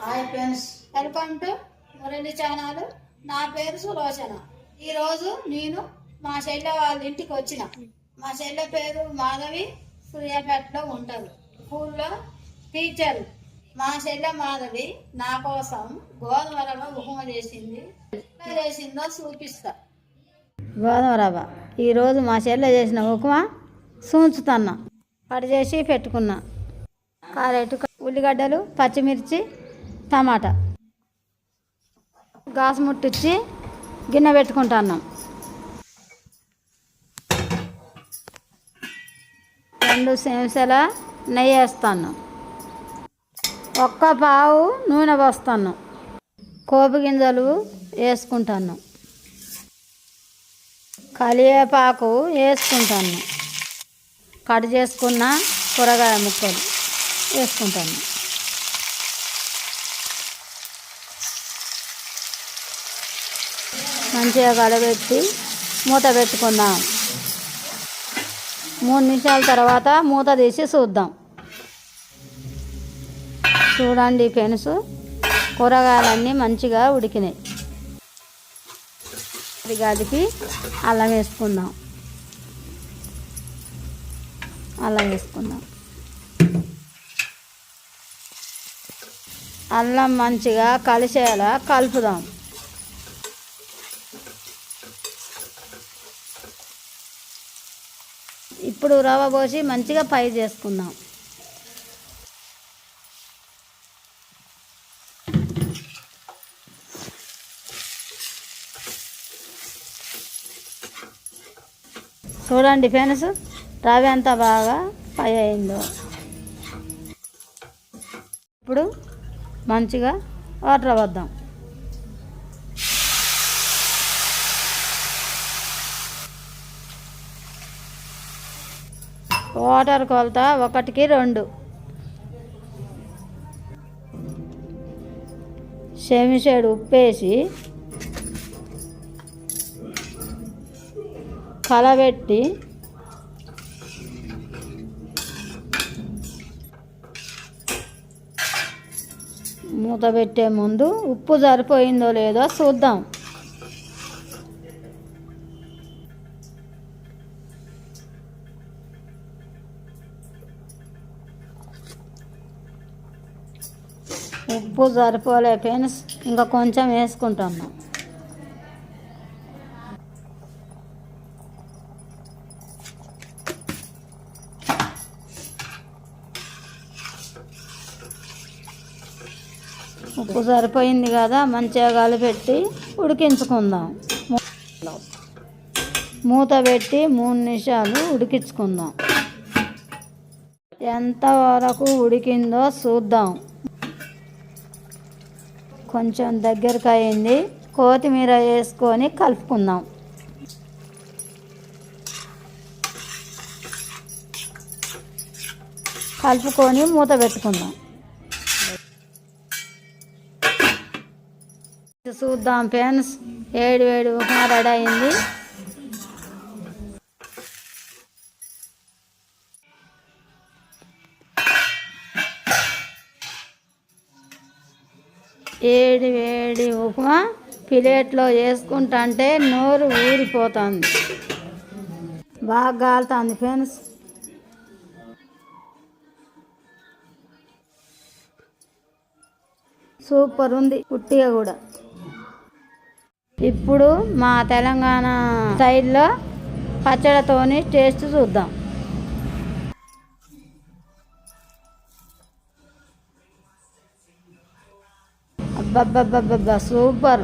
Hi friends, welcome to Murali channel. నా పేరు సులోచన. ఈరోజు నేను మా చెల్లె వాళ్ళ ఇంటికి వచ్చిన. మా చెల్లె పేరు మాధవి, సూర్యాపేటలో ఉంటారు. స్కూల్లో టీచర్. మా చెల్లె మాధవి నా కోసం గోధుమ రవ్వ ఉప్మా చేసింది. ఎలా చేసిందో చూపిస్తా. గోధుమ రవ్వ ఈరోజు మా చెల్లె చేసిన ఉప్మా చూంచుతున్నా. కట్ చేసి పెట్టుకున్నా. క్యారెట్, ఉల్లిగడ్డలు, పచ్చిమిర్చి, టమాటా గాసు ముట్టించి గిన్నె పెట్టుకుంటున్నాం. 2 చెంచాల నెయ్యి వేస్తాను. 1 పావు నూనె పోస్తాను. కోపి గింజలు వేసుకుంటాను. కలివేపాకు వేసుకుంటాను. కట్ చేసుకున్న కూరగాయ ముక్కలు వేసుకుంటాను. మంచిగా కలబెట్టి మూత పెట్టుకుందాం. 3 నిమిషాల తర్వాత మూత తీసి చూద్దాం. చూడండి ఫ్రెండ్స్, కూరగాయలన్నీ మంచిగా ఉడికినాయి. ఇది కలిపి అల్లం వేసుకుందాం. అల్లం మంచిగా కలిసేలా కలుపుదాం. ఇప్పుడు రవ్వ పోసి మంచిగా ఫ్రై చేసుకుందాం. చూడండి ఫ్రెండ్స్, రవ్వ ఎంత బాగా ఫ్రై అయిందో. ఇప్పుడు మంచిగా వాటర్ వద్దాం. వాటర్ కొలత 1కి 2. చెంచాడు ఉప్పేసి కలబెట్టి మూత పెట్టే ముందు ఉప్పు సరిపోయిందో లేదో చూద్దాం. ఉప్పు సరిపోలే ఫ్రెండ్స్, ఇంకా కొంచెం వేసుకుంటున్నాం. ఉప్పు సరిపోయింది కదా, మంచిగా కలిపెట్టి ఉడికించుకుందాం. మూత పెట్టి 3 నిమిషాలు ఉడికించుకుందాం. ఎంతవరకు ఉడికిందో చూద్దాం. కొంచెం దగ్గరకు అయింది. కొత్తిమీర వేసుకొని కలుపుకుందాం. కలుపుకొని మూత పెట్టుకుందాం. చూద్దాం ఫ్రెండ్స్, వేడి ఉప్మా రెడీ అయింది. వేడి ఉప్మా ప్లేట్లో వేసుకుంటుంటే నోరు ఊరిపోతుంది. బాగా కాలుతుంది ఫ్రెండ్స్. సూపర్ ఉంది ఉట్టిగా కూడా. ఇప్పుడు మా తెలంగాణ స్టైల్లో పచ్చడితోని టేస్ట్ చూద్దాం. అబ్బబ్బబ్బబ్బబ్బా, సూపర్.